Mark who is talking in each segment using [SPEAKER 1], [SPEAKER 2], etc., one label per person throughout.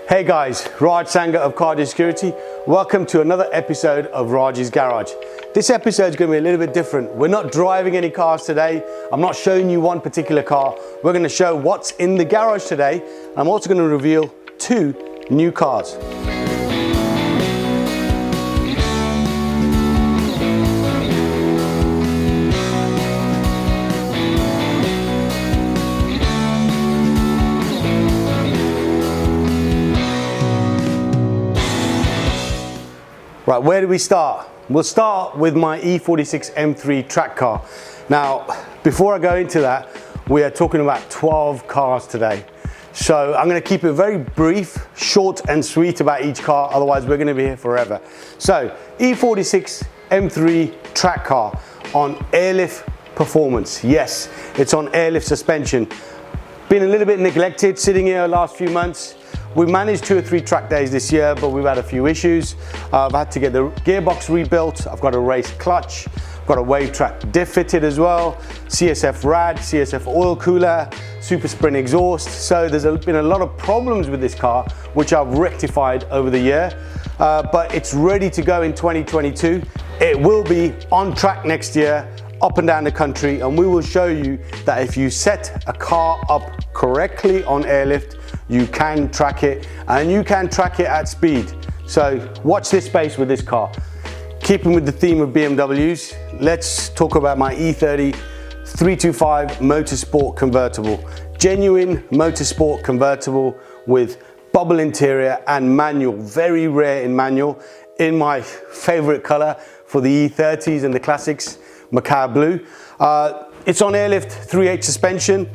[SPEAKER 1] Hey guys, Raj Sangha of Cardio Security. Welcome to another episode of Raj's Garage. This episode is going to be a little bit different. We're not driving any cars today. I'm not showing you one particular car. We're going to show what's in the garage today. I'm also going to reveal 2 new cars. Right, where do we start? We'll start with my E46 M3 Track Car. Now, before I go into that, we are talking about 12 cars today. So I'm going to keep it very brief, short and sweet about each car, otherwise we're going to be here forever. So, E46 M3 Track Car on airlift performance. Yes, it's on airlift suspension. Been a little bit neglected sitting here the last few months. We've managed 2 or 3 track days this year, but we've had a few issues. I've had to get the gearbox rebuilt. I've got a race clutch. I've got a wave track diff fitted as well. CSF rad, CSF oil cooler, super sprint exhaust. So there's been a lot of problems with this car, which I've rectified over the year. But it's ready to go in 2022. It will be on track next year, up and down the country, and we will show you that if you set a car up correctly on airlift, you can track it, and you can track it at speed. So watch this space with this car. Keeping with the theme of BMWs, let's talk about my E30 325 Motorsport Convertible. Genuine Motorsport Convertible with bubble interior and manual, very rare in manual, in my favorite color for the E30s and the classics, Macaw Blue. It's on airlift 3/8 suspension.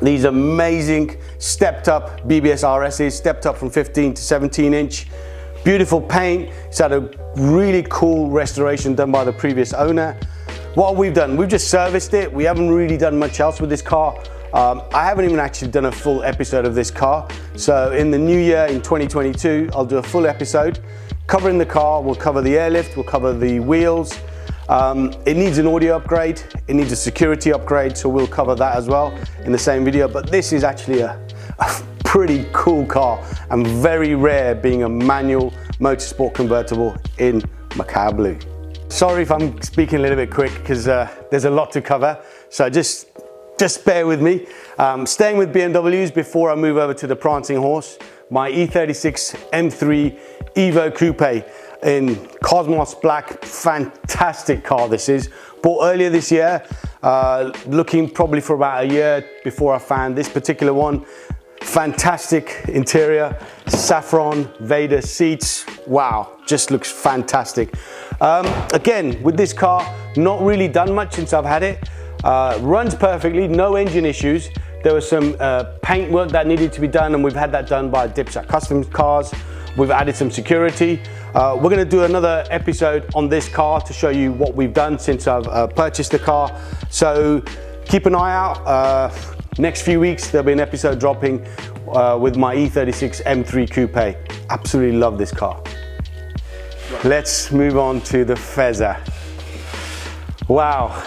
[SPEAKER 1] These amazing stepped up BBS RSs, stepped up from 15 to 17 inch. Beautiful paint. It's had a really cool restoration done by the previous owner. What we've done, we've just serviced it. We haven't really done much else with this car. I haven't even actually done a full episode of this car. So in the new year, in 2022, I'll do a full episode covering the car. We'll cover the airlift, we'll cover the wheels. It needs an audio upgrade, it needs a security upgrade, so we'll cover that as well in the same video. But this is actually a pretty cool car and very rare, being a manual motorsport convertible in Macaw Blue. Sorry if I'm speaking a little bit quick because there's a lot to cover, so just bear with me. Staying with BMWs before I move over to the prancing horse, my E36 M3 Evo Coupe in Cosmos Black. Fantastic car this is. Bought earlier this year, looking probably for about a year before I found this particular one. Fantastic interior, saffron Vader seats. Wow, just looks fantastic. Again, with this car, not really done much since I've had it. Runs perfectly, no engine issues. There was some paint work that needed to be done, and we've had that done by Dipsack Customs Cars. We've added some security. We're going to do another episode on this car to show you what we've done since I've purchased the car. So keep an eye out. Next few weeks there'll be an episode dropping with my E36 M3 Coupe. Absolutely love this car. Let's move on to the Fezzer. Wow.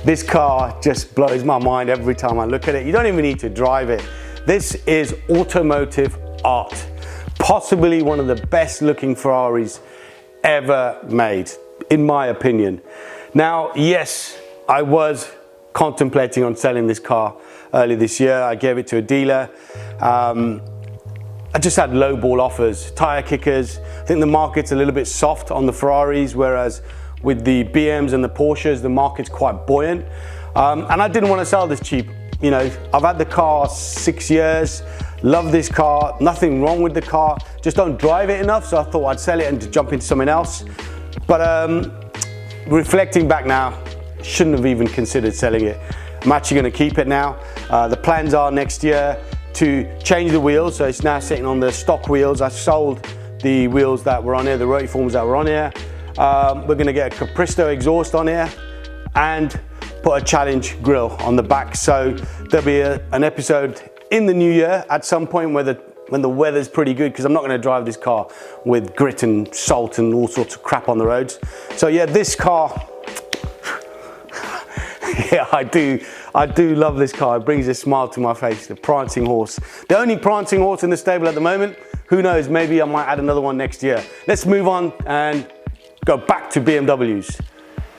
[SPEAKER 1] This car just blows my mind every time I look at it. You don't even need to drive it. This is automotive art. Possibly one of the best looking Ferraris ever made, in my opinion. Now, yes, I was contemplating on selling this car early this year. I gave it to a dealer. I just had lowball offers, tire kickers. I think the market's a little bit soft on the Ferraris, whereas with the BMs and the Porsches, the market's quite buoyant. And I didn't want to sell this cheap. You know, I've had the car 6 years, love this car, nothing wrong with the car, just don't drive it enough, so I thought I'd sell it and jump into something else. But reflecting back now, shouldn't have even considered selling it. I'm actually going to keep it now. The plans are next year to change the wheels, so it's now sitting on the stock wheels. I sold the wheels that were on here, the rotiforms that were on here. We're going to get a Capristo exhaust on here and put a Challenge grille on the back. So there'll be an episode in the new year at some point when the weather's pretty good, because I'm not going to drive this car with grit and salt and all sorts of crap on the roads. So yeah, this car, Yeah, I do love this car. It brings a smile to my face. The prancing horse. The only prancing horse in the stable at the moment. Who knows, maybe I might add another one next year. Let's move on and go back to BMWs.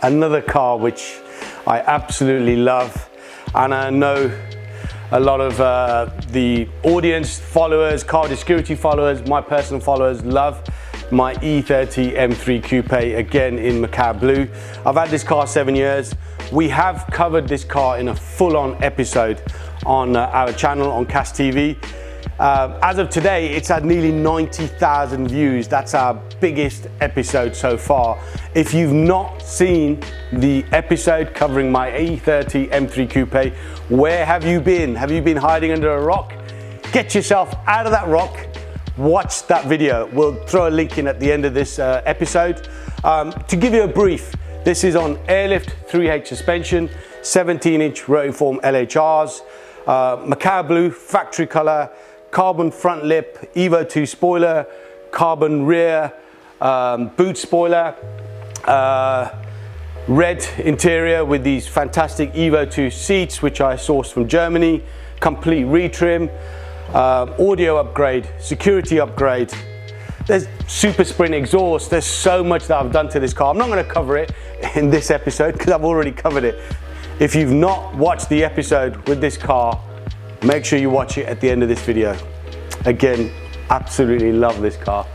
[SPEAKER 1] Another car which I absolutely love, and I know a lot of the audience, followers, car security followers, my personal followers love my E30 M3 Coupe, again in Macabre Blue. I've had this car 7 years. We have covered this car in a full-on episode on our channel on Cast TV. As of today, it's had nearly 90,000 views. That's our biggest episode so far. If you've not seen the episode covering my E30 M3 Coupe, where have you been? Have you been hiding under a rock? Get yourself out of that rock, watch that video. We'll throw a link in at the end of this episode. To give you a brief, this is on airlift 3H suspension, 17-inch rotary form LHRs, Macabre Blue factory color, carbon front lip, Evo 2 spoiler, carbon rear boot spoiler, red interior with these fantastic Evo 2 seats which I sourced from Germany, complete retrim, audio upgrade, security upgrade. There's super sprint exhaust. There's so much that I've done to this car. I'm not going to cover it in this episode because I've already covered it. If you've not watched the episode with this car, make sure you watch it at the end of this video. Again, absolutely love this car.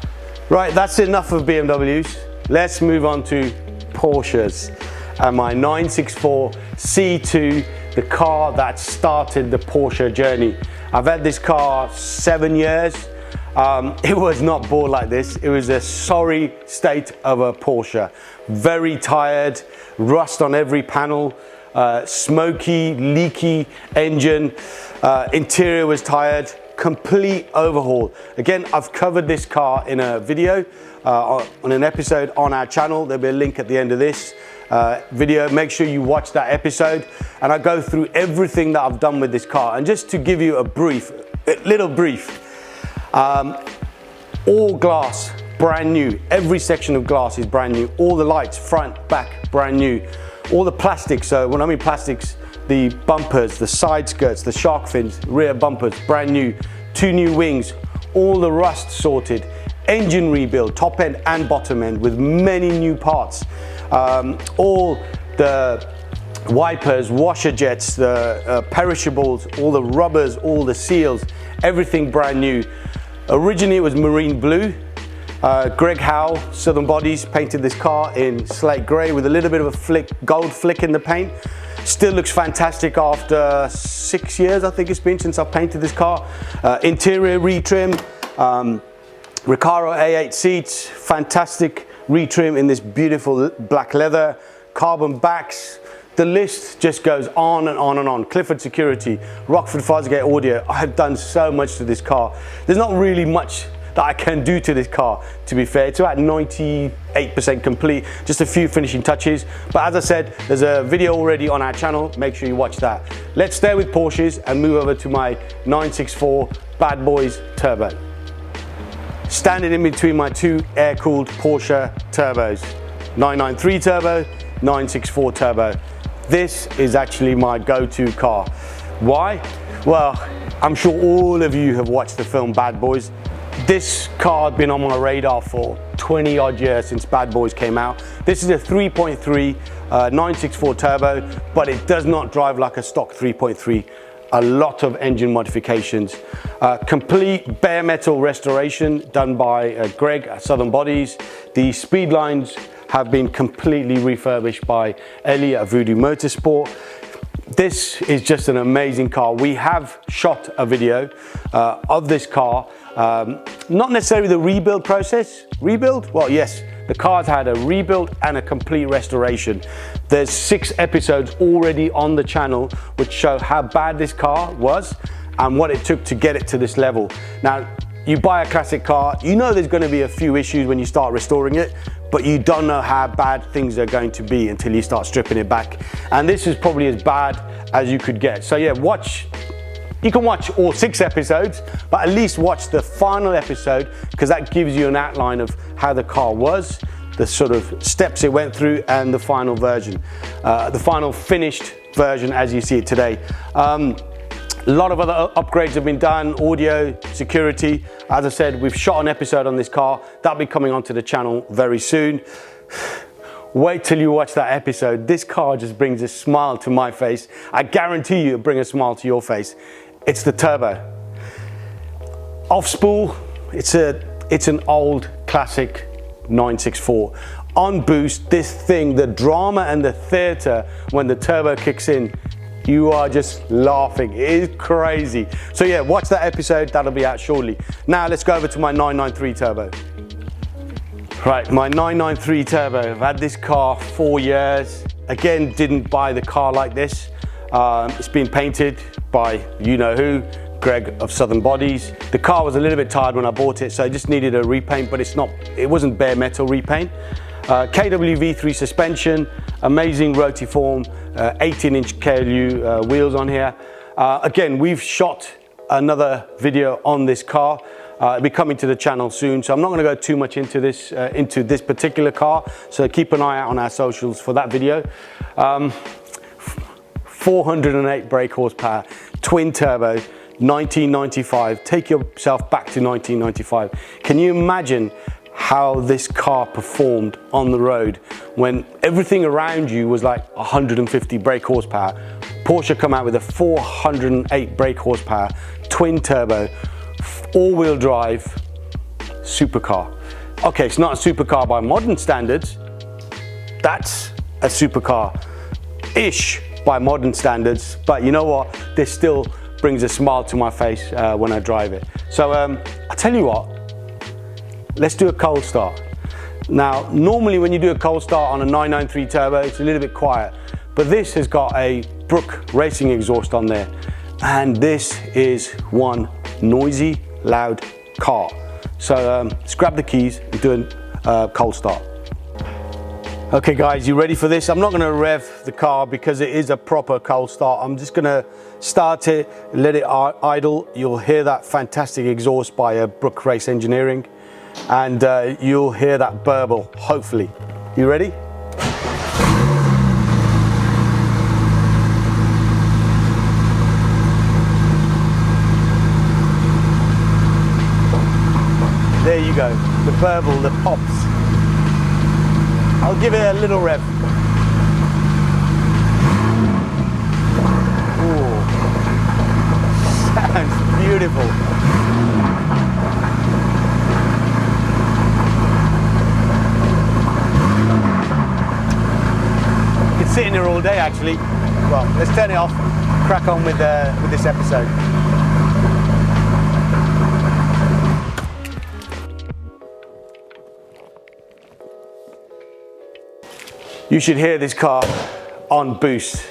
[SPEAKER 1] Right, that's enough of BMWs. Let's move on to Porsches and my 964 C2, the car that started the Porsche journey. I've had this car 7 years. It was not bought like this. It was a sorry state of a Porsche. Very tired, rust on every panel, smoky, leaky engine, interior was tired, complete overhaul. Again, I've covered this car in a video, on an episode on our channel. There'll be a link at the end of this video. Make sure you watch that episode, and I go through everything that I've done with this car. And just to give you a little brief, all glass, brand new. Every section of glass is brand new. All the lights, front, back, brand new. All the plastics, so when I mean plastics, the bumpers, the side skirts, the shark fins, rear bumpers, brand new. 2 new wings, all the rust sorted. Engine rebuild, top end and bottom end, with many new parts. All the wipers, washer jets, the perishables, all the rubbers, all the seals, everything brand new. Originally it was marine blue. Greg Howell, Southern Bodies, painted this car in slate grey with a little bit of a gold flick in the paint. Still looks fantastic after 6 years, I think it's been since I painted this car. Interior retrim, Recaro A8 seats, fantastic retrim in this beautiful black leather, carbon backs. The list just goes on and on and on. Clifford Security, Rockford Fosgate Audio. I have done so much to this car. There's not really much that I can do to this car, to be fair. It's about 98% complete, just a few finishing touches. But as I said, there's a video already on our channel. Make sure you watch that. Let's stay with Porsches and move over to my 964 Bad Boys Turbo. Standing in between my 2 air-cooled Porsche turbos, 993 Turbo, 964 Turbo. This is actually my go-to car. Why? Well, I'm sure all of you have watched the film Bad Boys. This car had been on my radar for 20 odd years since Bad Boys came out. This is a 3.3 964 Turbo, but it does not drive like a stock 3.3. A lot of engine modifications. Complete bare metal restoration done by Greg at Southern Bodies. The speed lines have been completely refurbished by Ellie at Voodoo Motorsport. This is just an amazing car. We have shot a video of this car. Not necessarily the rebuild process. Rebuild? Well, yes, the car's had a rebuild and a complete restoration. There's 6 episodes already on the channel which show how bad this car was and what it took to get it to this level. Now, you buy a classic car, you know there's going to be a few issues when you start restoring it, but you don't know how bad things are going to be until you start stripping it back. And this is probably as bad as you could get. So yeah, you can watch all 6 episodes, but at least watch the final episode, because that gives you an outline of how the car was, the sort of steps it went through, and the final version, the final finished version as you see it today. A lot of other upgrades have been done, audio, security. As I said, we've shot an episode on this car. That'll be coming onto the channel very soon. Wait till you watch that episode. This car just brings a smile to my face. I guarantee you it'll bring a smile to your face. It's the turbo. Off spool, it's an old classic 964. On boost, this thing, the drama and the theatre when the turbo kicks in, you are just laughing. It is crazy. So yeah, watch that episode. That'll be out shortly. Now let's go over to my 993 turbo. Right, my 993 turbo. I've had this car 4 years. Again, didn't buy the car like this. It's been painted by you know who, Greg of Southern Bodies. The car was a little bit tired when I bought it, so I just needed a repaint, but it wasn't bare metal repaint. KWV3 suspension, amazing rotiform, 18-inch KLU wheels on here. Again, we've shot another video on this car. It'll be coming to the channel soon, so I'm not going to go too much into this particular car, so keep an eye out on our socials for that video. 408 brake horsepower, twin turbo, 1995. Take yourself back to 1995. Can you imagine how this car performed on the road when everything around you was like 150 brake horsepower? Porsche come out with a 408 brake horsepower, twin turbo, all-wheel drive supercar. Okay, it's not a supercar by modern standards. That's a supercar-ish by modern standards, but you know what? This still brings a smile to my face when I drive it. So I tell you what, let's do a cold start. Now, normally when you do a cold start on a 993 turbo, it's a little bit quiet, but this has got a Brook racing exhaust on there, and this is one noisy, loud car. So let's grab the keys and do a cold start. Okay guys, you ready for this? I'm not going to rev the car because it is a proper cold start. I'm just going to start it, let it idle. You'll hear that fantastic exhaust by Brook Race Engineering, and you'll hear that burble, hopefully. You ready? There you go, the burble, the pops. I'll give it a little rev. Ooh. Sounds beautiful. You can sit in here all day actually. Well, let's turn it off, crack on with this episode. You should hear this car on boost.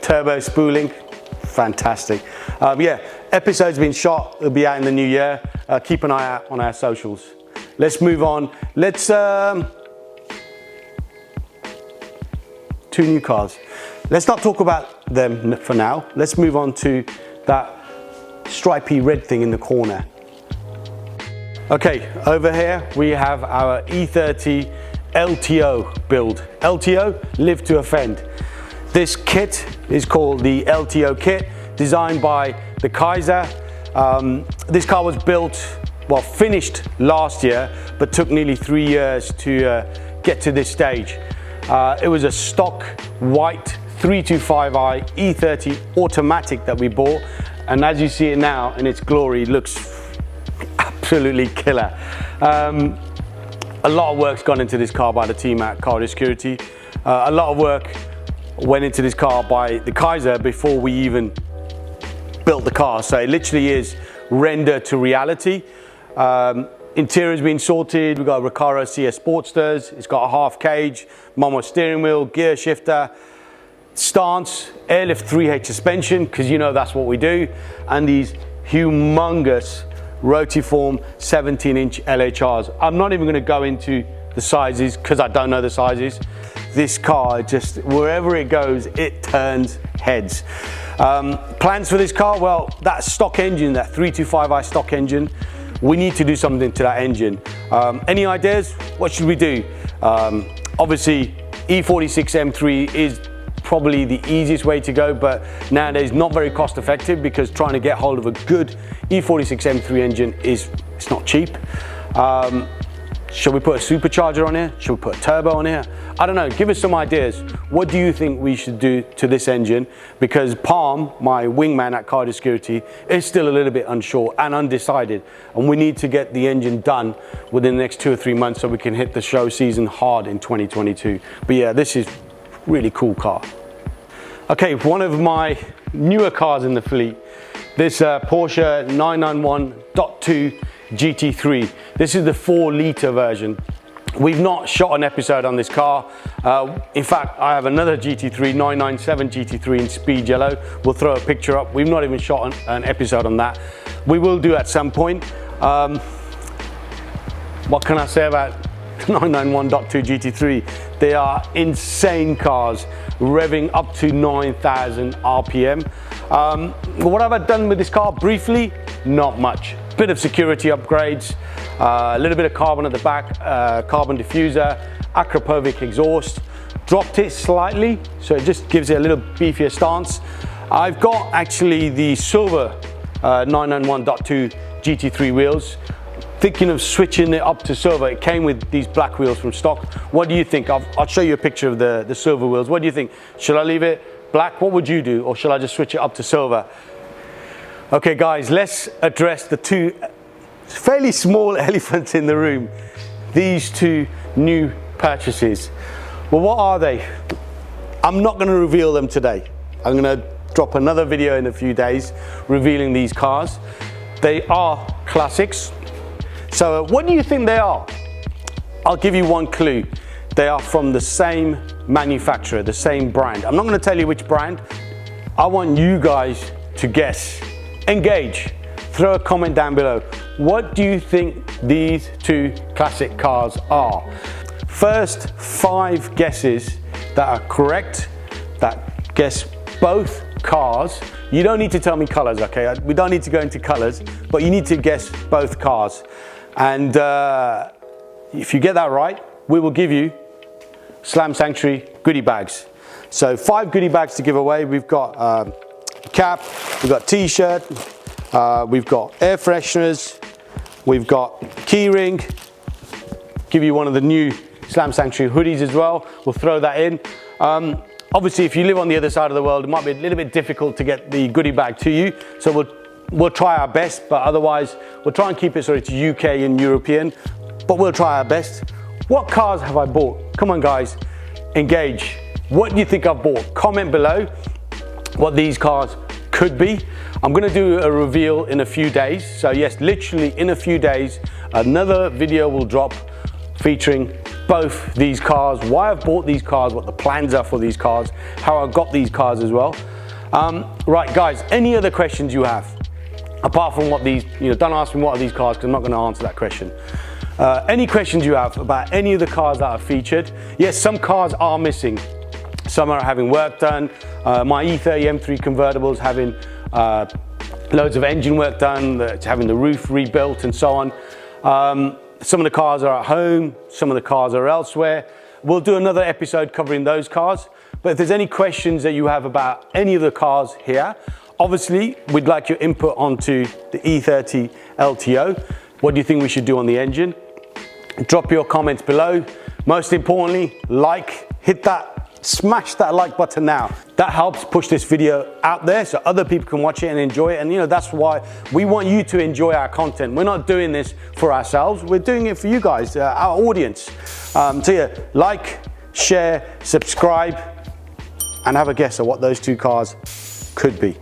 [SPEAKER 1] Turbo spooling, fantastic. Yeah, episode's been shot, it'll be out in the new year. Keep an eye out on our socials. Let's move on. Let's, 2 new cars. Let's not talk about them for now. Let's move on to that stripy red thing in the corner. Okay, over here we have our E30 LTO build. LTO, live to offend. This kit is called the LTO kit, designed by the Kaiser. This car was built, well, finished last year, but took nearly 3 years to get to this stage. It was a stock white 325i E30 automatic that we bought, and as you see it now in its glory, it looks absolutely killer. A lot of work's gone into this car by the team at Car Security. A lot of work went into this car by the Kaiser before we even built the car. So it literally is render to reality. Interior's been sorted. We've got a Recaro CS Sportsters. It's got a half cage, mono steering wheel, gear shifter, stance, airlift 3H suspension, because you know that's what we do, and these humongous rotiform 17-inch LHRs. I'm not even going to go into the sizes because I don't know the sizes. This car, just wherever it goes, it turns heads. Plans for this car? Well, that stock engine, that 325i stock engine, we need to do something to that engine. Any ideas? What should we do? Obviously, E46 M3 is probably the easiest way to go, but nowadays not very cost effective, because trying to get hold of a good E46 M3 engine it's not cheap. Shall we put a supercharger on here? Should we put a turbo on here? I don't know, give us some ideas. What do you think we should do to this engine? Because Palm, my wingman at Car Security, is still a little bit unsure and undecided, and we need to get the engine done within the next 2 or 3 months so we can hit the show season hard in 2022. But yeah, this is really cool car. Okay, one of my newer cars in the fleet, this Porsche 991.2 GT3. This is the 4-litre version. We've not shot an episode on this car. In fact, I have another GT3, 997 GT3 in speed yellow. We'll throw a picture up. We've not even shot an episode on that. We will do at some point. What can I say about 991.2 GT3? They are insane cars, revving up to 9,000 RPM. What have I done with this car? Briefly, not much. Bit of security upgrades, a little bit of carbon at the back, carbon diffuser, Akrapovic exhaust. Dropped it slightly, so it just gives it a little beefier stance. I've got actually the silver 991.2 GT3 wheels. Thinking of switching it up to silver. It came with these black wheels from stock. What do you think? I'll show you a picture of the silver wheels. What do you think? Should I leave it black? What would you do? Or should I just switch it up to silver? Okay guys, let's address the two fairly small elephants in the room. These two new purchases. Well, what are they? I'm not going to reveal them today. I'm going to drop another video in a few days revealing these cars. They are classics. So what do you think they are? I'll give you one clue. They are from the same manufacturer, the same brand. I'm not going to tell you which brand. I want you guys to guess. Engage. Throw a comment down below. What do you think these two classic cars are? First 5 guesses that are correct, that guess both cars. You don't need to tell me colors, okay? We don't need to go into colors, but you need to guess both cars. And if you get that right, we will give you Slam Sanctuary goodie bags. So 5 goodie bags to give away. We've got a cap, we've got t-shirt, we've got air fresheners, we've got key ring, give you one of the new Slam Sanctuary hoodies as well. We'll throw that in. Obviously, if you live on the other side of the world, it might be a little bit difficult to get the goodie bag to you. So we'll try our best, but otherwise, we'll try and keep it so it's UK and European, but we'll try our best. What cars have I bought? Come on guys, engage. What do you think I've bought? Comment below what these cars could be. I'm gonna do a reveal in a few days. So yes, literally in a few days, another video will drop featuring both these cars, why I've bought these cars, what the plans are for these cars, how I got these cars as well. Right guys, any other questions you have? Apart from what these, don't ask me what are these cars, because I'm not going to answer that question. Any questions you have about any of the cars that are featured? Yes, some cars are missing. Some are having work done. My E30 M3 Convertible is having loads of engine work done, it's having the roof rebuilt and so on. Some of the cars are at home, some of the cars are elsewhere. We'll do another episode covering those cars. But if there's any questions that you have about any of the cars here, obviously we'd like your input onto the E30 LTO. What do you think we should do on the engine? Drop your comments below. Most importantly, smash that like button now. That helps push this video out there so other people can watch it and enjoy it. And that's why we want you to enjoy our content. We're not doing this for ourselves. We're doing it for you guys, our audience. So yeah, like, share, subscribe, and have a guess at what those two cars could be.